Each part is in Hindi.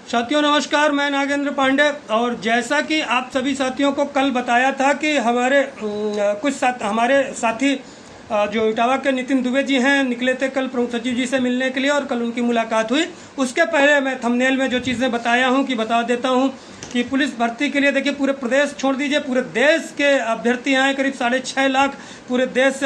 साथियों नमस्कार, मैं नागेंद्र पांडे। और जैसा कि आप सभी साथियों को कल बताया था कि हमारे साथी जो इटावा के नितिन दुबे जी हैं निकले थे कल प्रमुख सचिव जी से मिलने के लिए और कल उनकी मुलाकात हुई। उसके पहले मैं थंबनेल में जो चीज़ें बताया हूं कि बता देता हूं कि पुलिस भर्ती के लिए देखिए पूरे प्रदेश छोड़ दीजिए, पूरे देश के अभ्यर्थी आए, करीब 6.5 लाख पूरे देश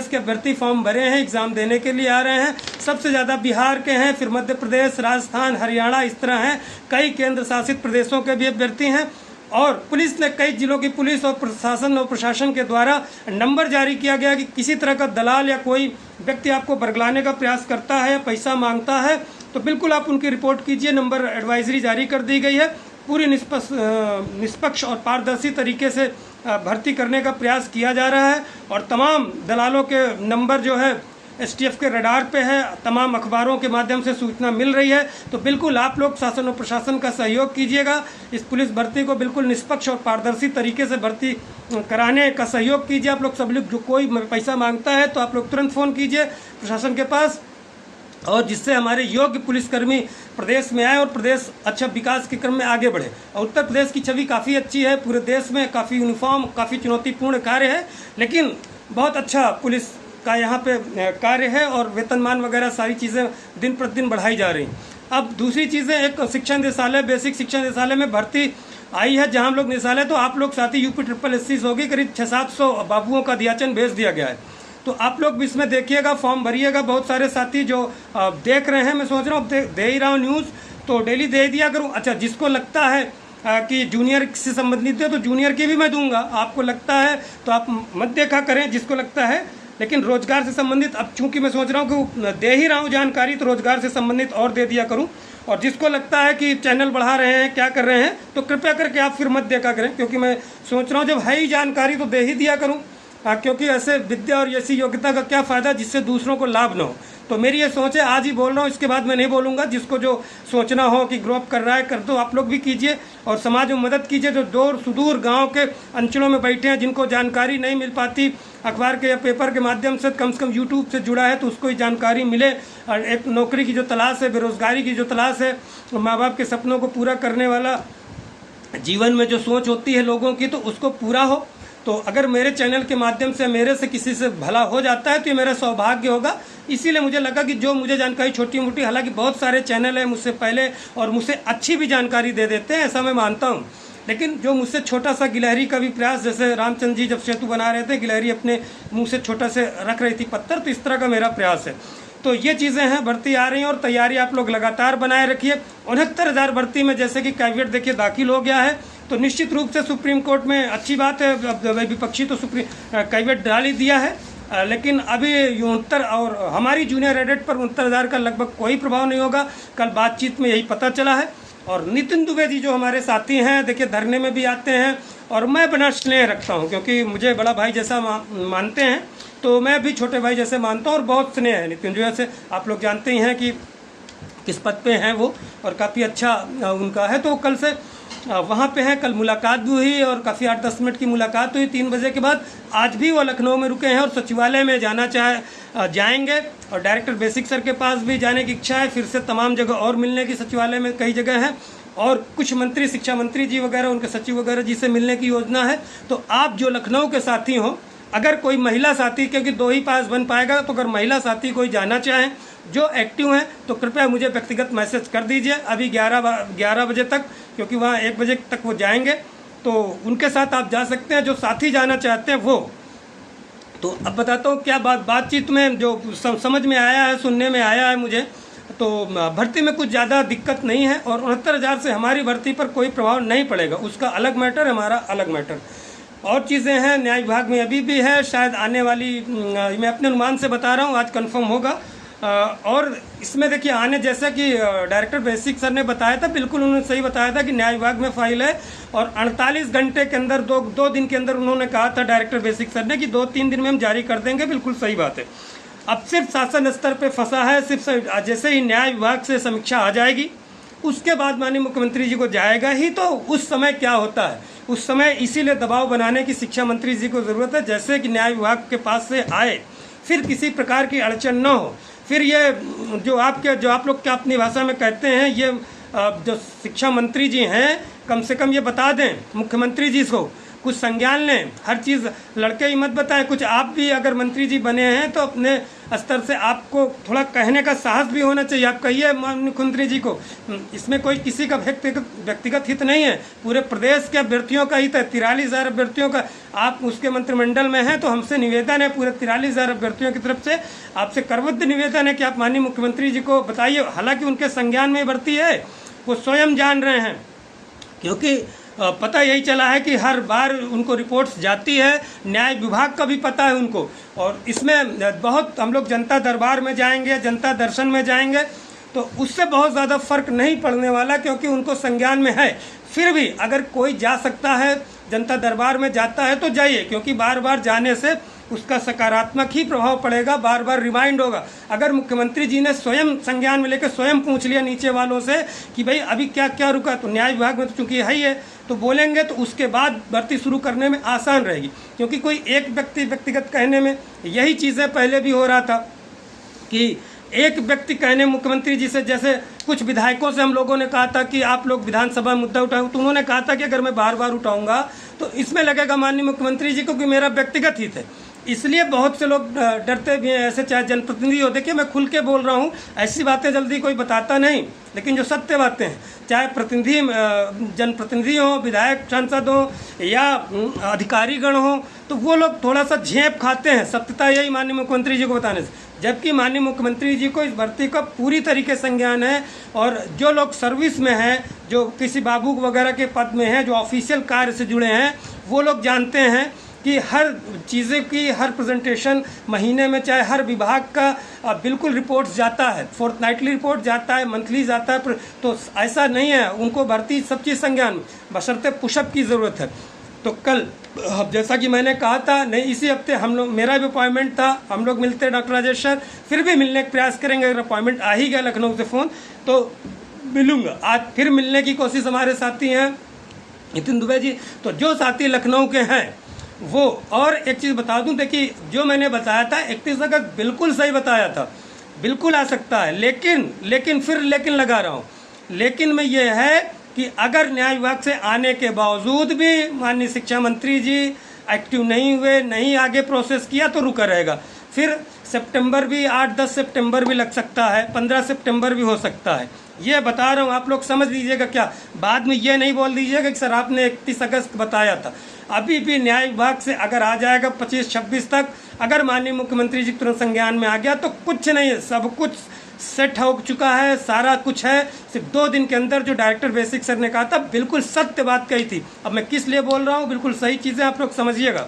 के अभ्यर्थी फॉर्म भरे हैं, एग्ज़ाम देने के लिए आ रहे हैं। सबसे ज़्यादा बिहार के हैं, फिर मध्य प्रदेश, राजस्थान, हरियाणा, इस तरह हैं। कई केंद्र शासित प्रदेशों के भी अभ्यर्थी हैं। और पुलिस ने कई जिलों की पुलिस और प्रशासन के द्वारा नंबर जारी किया गया कि किसी तरह का दलाल या कोई व्यक्ति आपको बरगलाने का प्रयास करता है, पैसा मांगता है, तो बिल्कुल आप उनकी रिपोर्ट कीजिए। नंबर एडवाइजरी जारी कर दी गई है। पूरी निष्पक्ष और पारदर्शी तरीके से भर्ती करने का प्रयास किया जा रहा है और तमाम दलालों के नंबर जो है एसटीएफ के रडार पे है, तमाम अखबारों के माध्यम से सूचना मिल रही है। तो बिल्कुल आप लोग शासन और प्रशासन का सहयोग कीजिएगा, इस पुलिस भर्ती को बिल्कुल निष्पक्ष और पारदर्शी तरीके से भर्ती कराने का सहयोग कीजिए। आप लोग सब लोग, जो कोई पैसा मांगता है तो आप लोग तुरंत फ़ोन कीजिए प्रशासन के पास, और जिससे हमारे योग्य पुलिसकर्मी प्रदेश में आए और प्रदेश अच्छा विकास के क्रम में आगे बढ़े। और उत्तर प्रदेश की छवि काफ़ी अच्छी है, पूरे देश में काफ़ी यूनिफॉर्म, काफ़ी चुनौतीपूर्ण कार्य है, लेकिन बहुत अच्छा पुलिस का यहाँ पे कार्य है और वेतनमान वगैरह सारी चीज़ें दिन प्रतिदिन बढ़ाई जा रही हैं। अब दूसरी चीज़ें, एक शिक्षा निदेशालय, बेसिक शिक्षा निदेशालय में भर्ती आई है, जहाँ हम लोग निदेशालय, तो आप लोग साथी यूपी SSS होगी, करीब 600-700 बाबुओं का दियाचन भेज दिया गया है। तो आप लोग भी इसमें देखिएगा, फॉर्म भरिएगा। बहुत सारे साथी जो देख रहे हैं, मैं सोच रहा हूँ दे ही रहा हूँ न्यूज़, तो डेली दे दिया करूँ। अच्छा, जिसको लगता है कि जूनियर से संबंधित है तो जूनियर की भी मैं दूंगा, आपको लगता है तो आप मत देखा करें जिसको लगता है। लेकिन रोजगार से संबंधित, अब चूंकि मैं सोच रहा हूँ कि दे ही रहा हूँ जानकारी, तो रोजगार से संबंधित और दे दिया करूँ। और जिसको लगता है कि चैनल बढ़ा रहे हैं, क्या कर रहे हैं, तो कृपया करके आप फिर मत देखा करें, क्योंकि मैं सोच रहा हूँ जब है ही जानकारी तो दे ही दिया करूँ। क्योंकि ऐसे विद्या और ऐसी योग्यता का क्या फ़ायदा जिससे दूसरों को लाभ न हो। तो मेरी ये सोच है, आज ही बोल रहा हूँ, इसके बाद मैं नहीं बोलूँगा। जिसको जो सोचना हो कि ग्रो अप कर रहा है कर दो, आप लोग भी कीजिए और समाज में मदद कीजिए। जो दूर सुदूर गांव के अंचलों में बैठे हैं, जिनको जानकारी नहीं मिल पाती अखबार के या पेपर के माध्यम से कम यूट्यूब से जुड़ा है, तो उसको ही जानकारी मिले। और एक नौकरी की जो तलाश है, बेरोज़गारी की जो तलाश है, माँ बाप के सपनों को पूरा करने वाला जीवन में जो सोच होती है लोगों की, तो उसको पूरा हो। तो अगर मेरे चैनल के माध्यम से मेरे से किसी से भला हो जाता है तो ये मेरा सौभाग्य होगा। इसीलिए मुझे लगा कि जो मुझे जानकारी छोटी मोटी, हालांकि बहुत सारे चैनल हैं मुझसे पहले और मुझसे अच्छी भी जानकारी दे देते हैं, ऐसा मैं मानता हूँ, लेकिन जो मुझसे छोटा सा गिलहरी का भी प्रयास, जैसे रामचंद्र जी जब सेतु बना रहे थे, गिलहरी अपने मुँह से छोटा से रख रही थी पत्थर, तो इस तरह का मेरा प्रयास है। तो ये चीज़ें हैं, भर्ती आ रही हैं और तैयारी आप लोग लगातार बनाए रखिए। 69,000 भर्ती में जैसे कि कैविएट देखिए दाखिल हो गया है, तो निश्चित रूप से सुप्रीम कोर्ट में अच्छी बात है। विपक्षी तो कैविएट डाल ही दिया है, लेकिन अभी 69 और हमारी जूनियर एडेट पर 69,000 का लगभग कोई प्रभाव नहीं होगा। कल बातचीत में यही पता चला है। और नितिन दुबे जी जो हमारे साथी हैं, देखिए धरने में भी आते हैं और मैं बड़ा स्नेह रखता हूँ, क्योंकि मुझे बड़ा भाई जैसा मानते हैं, तो मैं भी छोटे भाई जैसे मानता हूँ और बहुत स्नेह है नितिन दुबे से। आप लोग जानते ही हैं कि किस पद पे हैं वो, और काफ़ी अच्छा उनका है। तो कल से वहाँ पे हैं, कल मुलाकात भी हुई और काफ़ी 8-10 मिनट की मुलाकात हुई 3 बजे के बाद। आज भी वो लखनऊ में रुके हैं और सचिवालय में जाएंगे और डायरेक्टर बेसिक सर के पास भी जाने की इच्छा है। फिर से तमाम जगह और मिलने की, सचिवालय में कई जगह है, और कुछ मंत्री, शिक्षा मंत्री जी वगैरह, उनके सचिव वगैरह जी से मिलने की योजना है। तो आप जो लखनऊ के साथी हो, अगर कोई महिला साथी, क्योंकि 2 ही पास बन पाएगा, तो अगर महिला साथी कोई जाना चाहें जो एक्टिव हैं, तो कृपया मुझे व्यक्तिगत मैसेज कर दीजिए अभी 11 बजे तक, क्योंकि वहाँ 1 बजे तक वो जाएंगे, तो उनके साथ आप जा सकते हैं जो साथी जाना चाहते हैं वो। तो अब बताता हूँ क्या बातचीत में जो समझ में आया है, सुनने में आया है मुझे, तो भर्ती में कुछ ज़्यादा दिक्कत नहीं है और 69,000 से हमारी भर्ती पर कोई प्रभाव नहीं पड़ेगा। उसका अलग मैटर, हमारा अलग मैटर। और चीज़ें हैं, न्याय विभाग में अभी भी है, शायद आने वाली, मैं अपने अनुमान से बता रहा हूँ, आज कंफर्म होगा। और इसमें देखिए आने, जैसा कि डायरेक्टर बेसिक सर ने बताया था, बिल्कुल उन्होंने सही बताया था कि न्याय विभाग में फाइल है और 48 घंटे के अंदर, दो दिन के अंदर उन्होंने कहा था डायरेक्टर बेसिक सर ने कि 2-3 दिन में हम जारी कर देंगे। बिल्कुल सही बात है। अब सिर्फ शासन स्तर पे फंसा है, सिर्फ जैसे ही न्याय विभाग से समीक्षा आ जाएगी उसके बाद माननीय मुख्यमंत्री जी को जाएगा ही, तो उस समय क्या होता है, उस समय इसीलिए दबाव बनाने की शिक्षा मंत्री जी को ज़रूरत है, जैसे कि न्याय विभाग के पास से आए, फिर किसी प्रकार की अड़चन न हो। फिर ये जो आप लोग क्या अपनी भाषा में कहते हैं, ये जो शिक्षा मंत्री जी हैं कम से कम ये बता दें मुख्यमंत्री जी को, कुछ संज्ञान लें। हर चीज़ लड़के ही मत बताएं, कुछ आप भी अगर मंत्री जी बने हैं तो अपने स्तर से आपको थोड़ा कहने का साहस भी होना चाहिए। आप कहिए मुख्यमंत्री जी को, इसमें कोई किसी का व्यक्तिगत हित नहीं है, पूरे प्रदेश के अभ्यर्थियों का हित है, 43,000 अभ्यर्थियों का। आप उसके मंत्रिमंडल में हैं तो हमसे निवेदन है पूरे 43,000 अभ्यर्थियों की तरफ से आपसे करबद्ध निवेदन है कि आप माननीय मुख्यमंत्री जी को बताइए। हालांकि उनके संज्ञान में भर्ती है, वो स्वयं जान रहे हैं, क्योंकि पता यही चला है कि हर बार उनको रिपोर्ट्स जाती है, न्याय विभाग का भी पता है उनको। और इसमें बहुत हम लोग जनता दरबार में जाएंगे, जनता दर्शन में जाएंगे तो उससे बहुत ज़्यादा फर्क नहीं पड़ने वाला, क्योंकि उनको संज्ञान में है। फिर भी अगर कोई जा सकता है, जनता दरबार में जाता है तो जाइए, क्योंकि बार बार जाने से उसका सकारात्मक ही प्रभाव पड़ेगा, बार बार रिमाइंड होगा। अगर मुख्यमंत्री जी ने स्वयं संज्ञान में लेकर स्वयं पूछ लिया नीचे वालों से कि भाई अभी क्या क्या रुका, तो न्याय विभाग में तो चूंकि है ही है तो बोलेंगे, तो उसके बाद भर्ती शुरू करने में आसान रहेगी। क्योंकि कोई एक व्यक्तिगत कहने में यही चीज़ें पहले भी हो रहा था कि एक व्यक्ति कहने मुख्यमंत्री जी से, जैसे कुछ विधायकों से हम लोगों ने कहा था कि आप लोग विधानसभा में मुद्दा उठाओ, तो उन्होंने कहा था कि अगर मैं बार बार उठाऊंगा तो इसमें लगेगा माननीय मुख्यमंत्री जी को कि मेरा व्यक्तिगत हित है। इसलिए बहुत से लोग डरते भी हैं ऐसे, चाहे जनप्रतिनिधि हो। देखिए मैं खुल के बोल रहा हूँ, ऐसी बातें जल्दी कोई बताता नहीं, लेकिन जो सत्य बातें हैं, चाहे जनप्रतिनिधि हो, विधायक सांसद हो या अधिकारीगण हो, तो वो लोग थोड़ा सा झेप खाते हैं। सत्यता यही माननीय मुख्यमंत्री जी को बताने से, जबकि माननीय मुख्यमंत्री जी को इस भर्ती का पूरी तरीके संज्ञान है। और जो लोग सर्विस में हैं, जो किसी बाबू वगैरह के पद में हैं, जो ऑफिशियल कार्य से जुड़े हैं, वो लोग जानते हैं कि हर चीज़ें की हर प्रेजेंटेशन महीने में, चाहे हर विभाग का बिल्कुल रिपोर्ट्स जाता है, फोर्टनाइटली रिपोर्ट जाता है, मंथली जाता है। तो ऐसा नहीं है, उनको भर्ती सब चीज़ संज्ञान, बशर्ते पुशअप की ज़रूरत है। तो कल जैसा कि मैंने कहा था, नहीं इसी हफ्ते हम लोग, मेरा भी अपॉइंटमेंट था, हम लोग मिलते हैं डॉक्टर राजेश सर, फिर भी मिलने का प्रयास करेंगे। अगर अपॉइंटमेंट आ ही गया लखनऊ से फ़ोन तो मिलूँगा। आज फिर मिलने की कोशिश, हमारे साथी हैं नितिन दुबे जी, तो जो साथी लखनऊ के हैं वो, और एक चीज़ बता दूं, देखिए जो मैंने बताया था 31 अगस्त बिल्कुल सही बताया था, बिल्कुल आ सकता है, लेकिन लगा रहा हूँ। लेकिन में ये है कि अगर न्याय विभाग से आने के बावजूद भी माननीय शिक्षा मंत्री जी एक्टिव नहीं हुए, नहीं आगे प्रोसेस किया, तो रुका रहेगा। फिर सितंबर भी 8-10 सितंबर भी लग सकता है, 15 सितंबर भी हो सकता है। ये बता रहा हूँ, आप लोग समझ लीजिएगा। क्या बाद में ये नहीं बोल दीजिएगा कि सर आपने 31 अगस्त बताया था। अभी भी न्याय विभाग से अगर आ जाएगा 25-26 तक, अगर माननीय मुख्यमंत्री जी तुरंत संज्ञान में आ गया तो कुछ नहीं है, सब कुछ सेट हो चुका है, सारा कुछ है। सिर्फ 2 दिन के अंदर, जो डायरेक्टर बेसिक सर ने कहा था, बिल्कुल सत्य बात कही थी। अब मैं किस लिए बोल रहा हूँ, बिल्कुल सही चीज़ें आप लोग समझिएगा।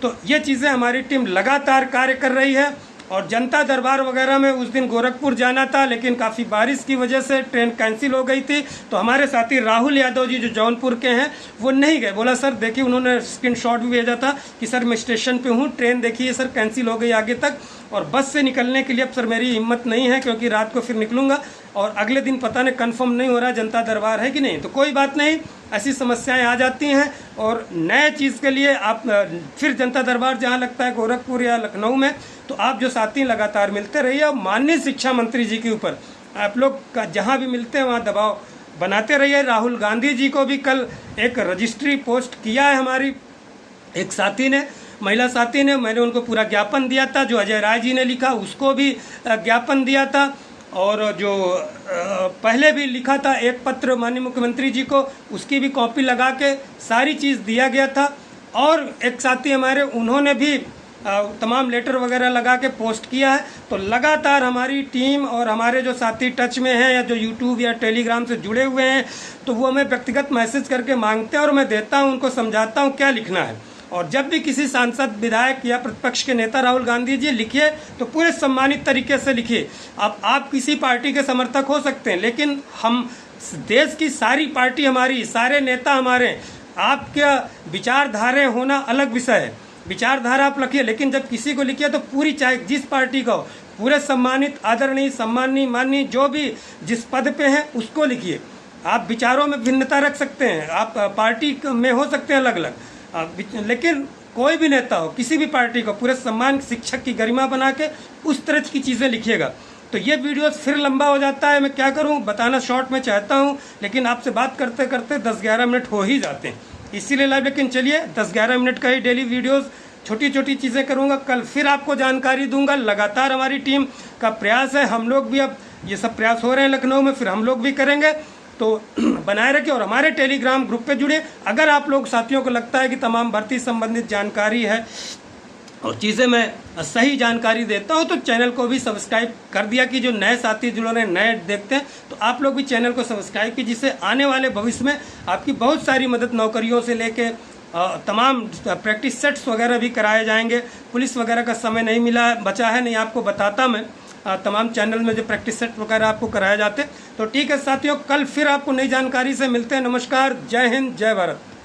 तो ये चीज़ें हमारी टीम लगातार कार्य कर रही है। और जनता दरबार वगैरह में उस दिन गोरखपुर जाना था, लेकिन काफ़ी बारिश की वजह से ट्रेन कैंसिल हो गई थी। तो हमारे साथी राहुल यादव जी जो जौनपुर के हैं वो नहीं गए। बोला सर देखिए, उन्होंने स्क्रीनशॉट भी भेजा था कि सर मैं स्टेशन पे हूँ, ट्रेन देखिए सर कैंसिल हो गई आगे तक, और बस से निकलने के लिए अब सर मेरी हिम्मत नहीं है, क्योंकि रात को फिर निकलूँगा और अगले दिन पता नहीं कन्फर्म नहीं हो रहा जनता दरबार है कि नहीं। तो कोई बात नहीं, ऐसी समस्याएं आ जाती हैं। और नए चीज़ के लिए आप फिर जनता दरबार जहां लगता है गोरखपुर या लखनऊ में, तो आप जो साथी लगातार मिलते रहिए। और माननीय शिक्षा मंत्री जी के ऊपर आप लोग का जहां भी मिलते हैं वहां दबाव बनाते रहिए। राहुल गांधी जी को भी कल एक रजिस्ट्री पोस्ट किया है हमारी एक साथी ने, महिला साथी ने, मैंने उनको पूरा ज्ञापन दिया था। जो अजय राय जी ने लिखा उसको भी ज्ञापन दिया था, और जो पहले भी लिखा था एक पत्र माननीय मुख्यमंत्री जी को, उसकी भी कॉपी लगा के सारी चीज़ दिया गया था। और एक साथी हमारे, उन्होंने भी तमाम लेटर वगैरह लगा के पोस्ट किया है। तो लगातार हमारी टीम और हमारे जो साथी टच में हैं या जो यूट्यूब या टेलीग्राम से जुड़े हुए हैं, तो वो हमें व्यक्तिगत मैसेज करके मांगते हैं और मैं देता हूँ, उनको समझाता हूँ क्या लिखना है। और जब भी किसी सांसद, विधायक या प्रतिपक्ष के नेता राहुल गांधी जी लिखिए तो पूरे सम्मानित तरीके से लिखिए। अब आप किसी पार्टी के समर्थक हो सकते हैं, लेकिन हम देश की सारी पार्टी हमारी, सारे नेता हमारे, आपका विचारधारा होना अलग विषय है। विचारधारा आप लिखिए, लेकिन जब किसी को लिखिए तो पूरी, चाहे जिस पार्टी का हो, पूरे सम्मानित, आदरणीय, सम्माननीय, माननीय, जो भी जिस पद पे हैं उसको लिखिए। आप विचारों में भिन्नता रख सकते हैं, आप पार्टी में हो सकते हैं अलग अलग, लेकिन कोई भी नेता हो, किसी भी पार्टी को, पूरे सम्मान, शिक्षक की गरिमा बना के उस तरह की चीज़ें लिखिएगा। तो तो ये वीडियो फिर लंबा हो जाता है। मैं क्या करूं, बताना शॉर्ट में चाहता हूं, लेकिन आपसे बात करते करते 10-11 मिनट हो ही जाते हैं, इसीलिए लाइव। लेकिन चलिए 10-11 मिनट का ही डेली वीडियोस, छोटी छोटी चीज़ें करूंगा। कल फिर आपको जानकारी दूंगा। लगातार हमारी टीम का प्रयास है, हम लोग भी अब ये सब प्रयास हो रहे हैं लखनऊ में, फिर हम लोग भी करेंगे। तो बनाए रखिए और हमारे टेलीग्राम ग्रुप पे जुड़े। अगर आप लोग साथियों को लगता है कि तमाम भर्ती संबंधित जानकारी है और चीज़ें मैं सही जानकारी देता हूं, तो चैनल को भी सब्सक्राइब कर दिया कि जो नए साथी जुड़ रहे हैं, नए देखते हैं, तो आप लोग भी चैनल को सब्सक्राइब कीजिए, जिससे आने वाले भविष्य में आपकी बहुत सारी मदद, नौकरियों से लेके तमाम प्रैक्टिस सेट्स वगैरह भी कराए जाएंगे। पुलिस वगैरह का समय नहीं मिला बचा है, नहीं आपको बताता मैं, तमाम चैनल में जो प्रैक्टिस सेट वगैरह आपको कराए जाते। तो ठीक है साथियों, कल फिर आपको नई जानकारी से मिलते हैं। नमस्कार, जय हिंद, जय भारत।